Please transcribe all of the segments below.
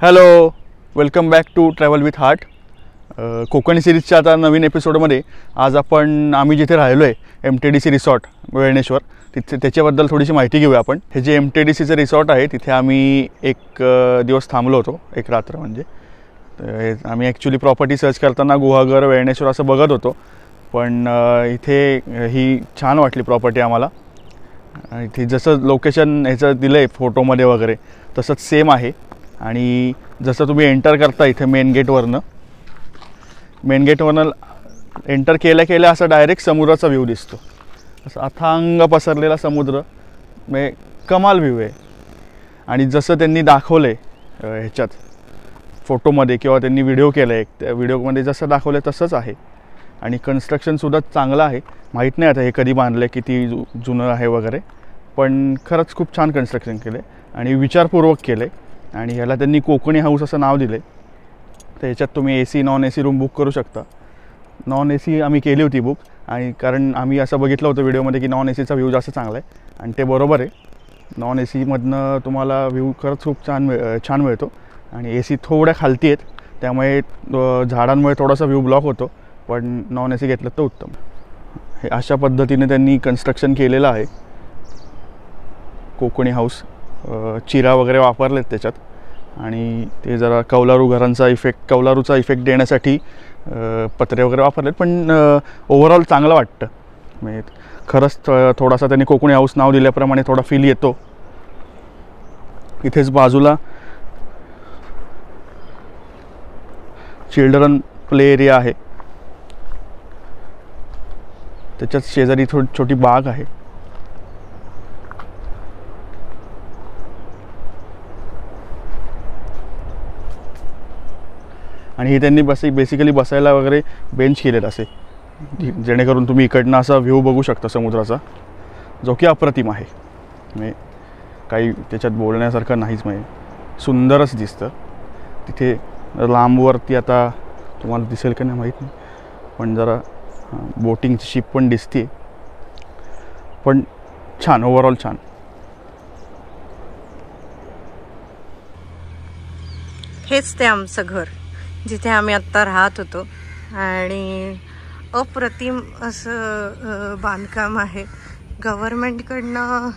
Hello, welcome back to travel with heart. Konkan सिरीजच्या आता नवीन एपिसोडमध्ये आज आम्ही जिथे राहिलो आहे MTDC रिसॉर्ट वेळणेश्वर, तिथे त्याच्याबद्दल थोडीशी माहिती घेऊया आपण. हे जे MTDCचं रिसॉर्ट आहे तिथे आम्ही एक दिवस थांबलो होतो, एक रात्र. म्हणजे आम्ही ॲक्च्युली प्रॉपर्टी सर्च करताना गुहागर वेळणेश्वर असं बघत होतो, पण इथे ही छान वाटली प्रॉपर्टी आम्हाला. इथे जसं लोकेशन ह्याचं दिलं आहे फोटोमध्ये वगैरे तसंच सेम आहे. आणि जसं तुम्ही एंटर करता इथे मेन गेटवरनं एंटर केल्या असं डायरेक्ट समुद्राचा व्ह्यू दिसतो. असं अथांग पसरलेला समुद्र, म्हणजे कमाल व्ह्यू आहे. आणि जसं त्यांनी दाखवलं आहे ह्याच्यात फोटोमध्ये किंवा त्यांनी व्हिडिओ केला आहे, त्या व्हिडिओमध्ये जसं दाखवलं आहे तसंच आहे. आणि कन्स्ट्रक्शनसुद्धा चांगलं आहे. माहीत नाही आता हे कधी बांधलं आहे, किती जुनं आहे वगैरे, पण खरंच खूप छान कन्स्ट्रक्शन केलं आहे आणि विचारपूर्वक केलं आहे. आणि ह्याला त्यांनी कोकणी हाऊस असं नाव दिलं आहे. तर ह्याच्यात तुम्ही AC non AC room book करू शकता. नॉन AC आम्ही केली होती बुक, आणि कारण आम्ही असं बघितलं होतं व्हिडिओमध्ये की नॉन ACचा व्ह्यू जास्त चांगला आहे, आणि ते बरोबर आहे. नॉन ACमधनं तुम्हाला व्ह्यू खरंच खूप छान मिळतो. आणि AC थोड्या खालती आहेत, त्यामुळे झाडांमुळे थोडासा व्ह्यू ब्लॉक होतो, पण नॉन AC घेतलं तर उत्तम. हे अशा पद्धतीने त्यांनी कन्स्ट्रक्शन केलेलं आहे. कोकणी हाऊस, चिरा वगैरे वापरलेत त्याच्यात, आणि ते जरा कौलारूचा इफेक्ट देण्यासाठी पत्रे वगैरे वापरलेत. पण ओव्हरऑल चांगलं वाटतं. म्हणजे खरंच थोडासा त्यांनी कोकणी हाऊस नाव दिल्याप्रमाणे थोडा फील येतो. इथेच बाजूला चिल्ड्रन प्ले एरिया आहे, त्याच्यात शेजारी छोटी बाग आहे. आणि हे त्यांनी बेसिकली बसायला वगैरे बेंच केलेत असे, जेणेकरून तुम्ही इकडनं असा व्ह्यू बघू शकता समुद्राचा, जो की अप्रतिम आहे. म्हणजे काही त्याच्यात बोलण्यासारखं नाहीच, म्हणजे सुंदरच दिसतं. तिथे लांबवरती आता तुम्हाला दिसेल का नाही माहीत नाही, पण जरा बोटिंगची शिप पण दिसते. पण छान, ओव्हरऑल छान. हेच ते आमचं घर जिथे आम्ही आत्ता राहत होतो. आणि अप्रतिम असं बांधकाम आहे गव्हर्मेंटकडनं.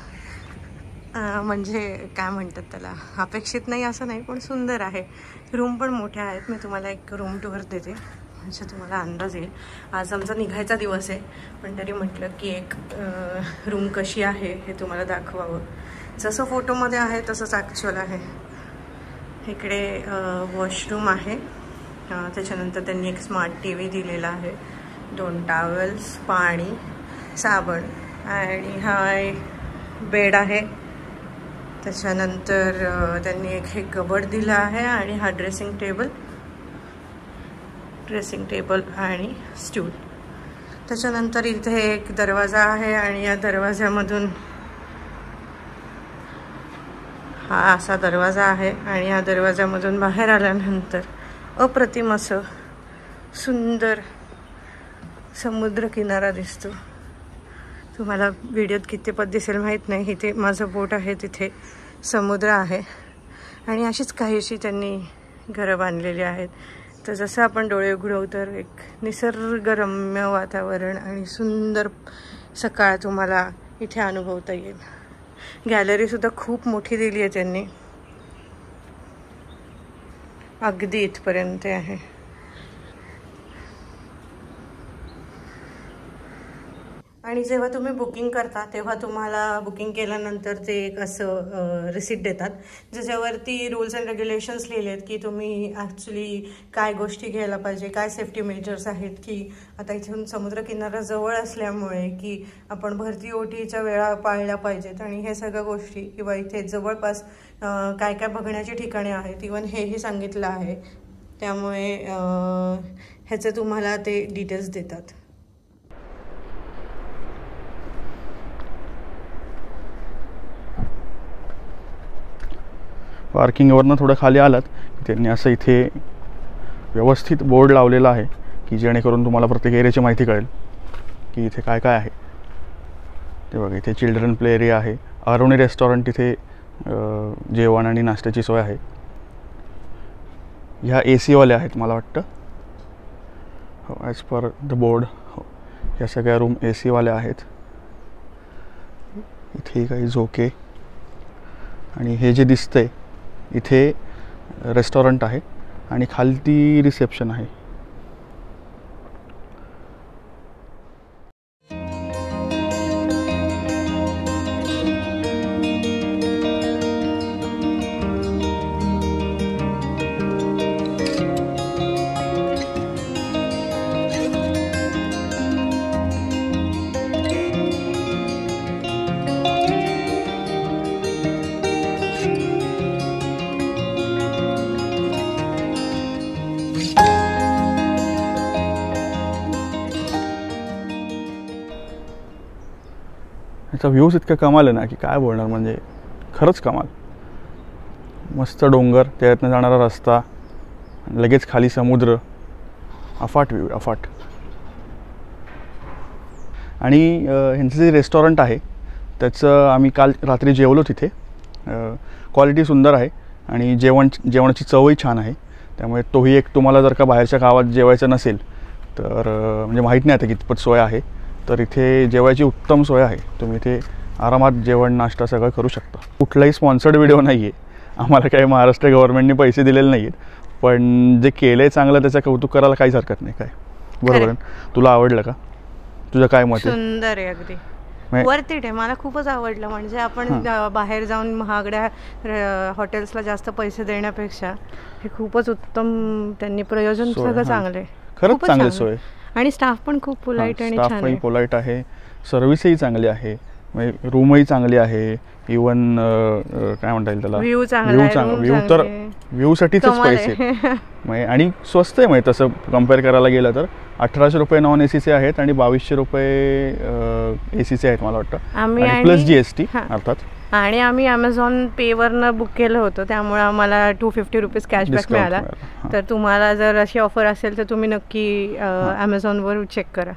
म्हणजे काय म्हणतात त्याला, अपेक्षित नाही असं नाही, पण सुंदर आहे. रूम पण मोठ्या आहेत. मी तुम्हाला एक रूम टूर देते म्हणजे तुम्हाला अंदाज येईल. आज आमचा निघायचा दिवस आहे, पण तरी म्हटलं की एक रूम कशी आहे हे तुम्हाला दाखवावं. जसं फोटोमध्ये आहे तसंच ॲक्च्युअल आहे. इकडे वॉशरूम आहे, त्याच्यानंतर त्यांनी एक स्मार्ट TV दिलेला आहे, 2 टॉवेल्स, पाणी, साबण, आणि हा बेड आहे. त्याच्यानंतर त्यांनी हे कबड दिलं आहे, आणि हा ड्रेसिंग टेबल आणि स्टूल. त्याच्यानंतर इथे एक दरवाजा आहे, आणि या दरवाज्यामधून हा असा दरवाजा आहे, आणि या दरवाज्यामधून बाहेर आल्यानंतर अप्रतिम असं सुंदर समुद्र किनारा दिसतो. तुम्हाला व्हिडिओत कितीपत दिसेल माहीत नाही. इथे माझं बोट आहे, तिथे समुद्र आहे, आणि अशीच काहीशी त्यांनी घरं बांधलेली आहेत. तर जसं आपण डोळे उघडवू तर एक निसर्गरम्य वातावरण आणि सुंदर सकाळ तुम्हाला इथे अनुभवता येईल. गॅलरीसुद्धा खूप मोठी दिली आहे त्यांनी, अगदी इथपर्यंत आहे. आणि जेव्हा तुम्ही बुकिंग करता तेव्हा तुम्हाला बुकिंग केल्यानंतर ते एक असं रिसिप्ट देतात, ज्याच्यावरती रूल्स अँड रेग्युलेशन्स लिहिले आहेत की तुम्ही ॲक्च्युली काय गोष्टी घ्यायला पाहिजे, काय सेफ्टी मेजर्स आहेत. की आता इथून समुद्रकिनारा जवळ असल्यामुळे की आपण भरती ओटीच्या वेळा पाळल्या पाहिजेत, आणि हे सगळ्या गोष्टी, किंवा इथे जवळपास काय काय बघण्याची ठिकाणे आहेत इवन हेही सांगितलं आहे. त्यामुळे ह्याचे तुम्हाला ते डिटेल्स देतात. पार्किंगवरनं थोडं खाली आलात त्यांनी असं इथे व्यवस्थित बोर्ड लावलेला आहे, की जेणेकरून तुम्हाला प्रत्येक एरियाची माहिती कळेल की इथे काय काय आहे. ते बघा, इथे चिल्ड्रन प्ले एरिया आहे. अरुणी रेस्टॉरंट, इथे जेवण आणि नाश्त्याची सोय आहे. ह्या AC वाल्या आहेत मला वाटतं. हो, ॲज पर द बोर्ड. हो, ह्या सगळ्या रूम AC वाल्या आहेत. इथे काही झोके आणि हे जे दिसतंय इथे रेस्टॉरंट आहे आणि खालती रिसेप्शन आहे. याचा व्ह्यूज इतका कमाल आहे ना की काय बोलणार. म्हणजे खरंच कमाल. मस्त डोंगर, त्यातनं जाणारा रस्ता, लगेच खाली समुद्र. अफाट व्ह्यू, अफाट. आणि ह्यांचं जे रेस्टॉरंट आहे त्याचं आम्ही काल रात्री जेवलो तिथे. क्वालिटी सुंदर आहे आणि जेवणाची चवही छान आहे. त्यामुळे तोही एक तुम्हाला जर का बाहेरच्या गावात जेवायचं नसेल तर म्हणजे माहीत नाही आता कितपत सोय आहे, तर इथे जेवायची उत्तम सोय आहे. तुम्ही इथे आरामात जेवण नाश्ता सगळं करू शकता. कुठलाही स्पॉन्सर्ड व्हिडिओ नाही आहे. आम्हाला काही महाराष्ट्र गव्हर्नमेंटने पैसे दिलेले नाही आहेत, पण जे केलं आहे चांगलं त्याचं कौतुक करायला काहीच हरकत नाही. काय बरोबर आहे. तुला आवडलं का? तुझं काय मत आहे? सुंदर आहे, अगदी वरती आहे. मला खूपच आवडलं. म्हणजे आपण बाहेर जाऊन महागड्या हॉटेल्सला जास्त पैसे देण्यापेक्षा हे खूपच उत्तम त्यांनी प्रयोजन सगळं चांगलं आहे. खरंच चांगली सोय आणि स्टाफ पण खूप पोलाईट आणि छान आहे. पोलाईट आहे. सर्व्हिसही चांगली आहे. म्हणजे रूमही चांगली आहे. इवन काय म्हणता येईल त्याला, व्ह्यू तर व्ह्यूसाठीच पैसे आणि स्वस्त आहे. म्हणजे तसं कम्पेअर करायला गेलं तर 1800 रुपये नॉन ACचे आहेत आणि 2200 रुपये ACचे आहेत मला वाटतं, आणि प्लस GST अर्थात. आणि आम्ही Amazon पेवरनं बुक केलं होतं, त्यामुळे आम्हाला 250 रुपीज कॅशबॅक मिळाला. तर तुम्हाला जर अशी ऑफर असेल तर तुम्ही नक्की Amazonवर चेक करा.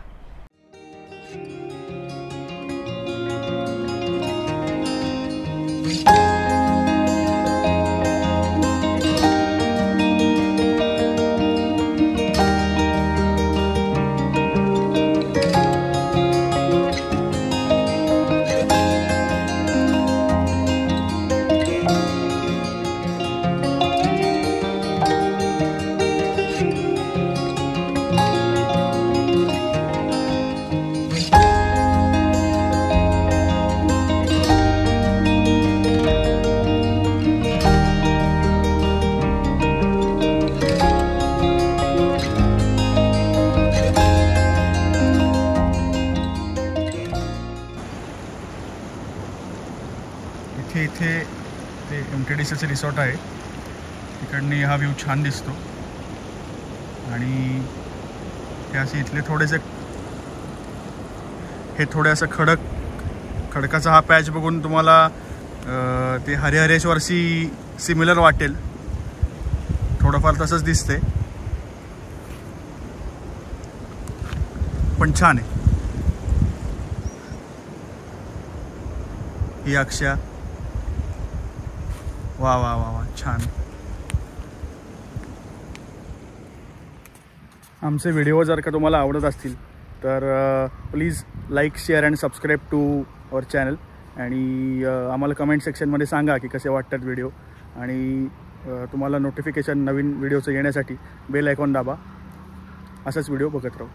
इथे ते MTDCचं रिसॉर्ट आहे. तिकडनं हा व्ह्यू छान दिसतो. आणि हे असे इथले थोडे असं खडकाचा हा पॅच बघून तुम्हाला ते हरिहरेश्वरशी सिमिलर वाटेल. थोडंफार तसंच दिसते, पण छान आहे. ही अक्षया, वा वा वा वा, छान. आमचे व्हिडिओ जर का तुम्हाला आवडत असतील तर please like, share and subscribe to our channel. आणि आम्हाला कमेंट सेक्शनमध्ये सांगा की कसे वाटतात व्हिडिओ. आणि तुम्हाला नोटिफिकेशन नवीन व्हिडिओचं येण्यासाठी बेल आयकॉन दाबा. असाच व्हिडिओ बघत राहू.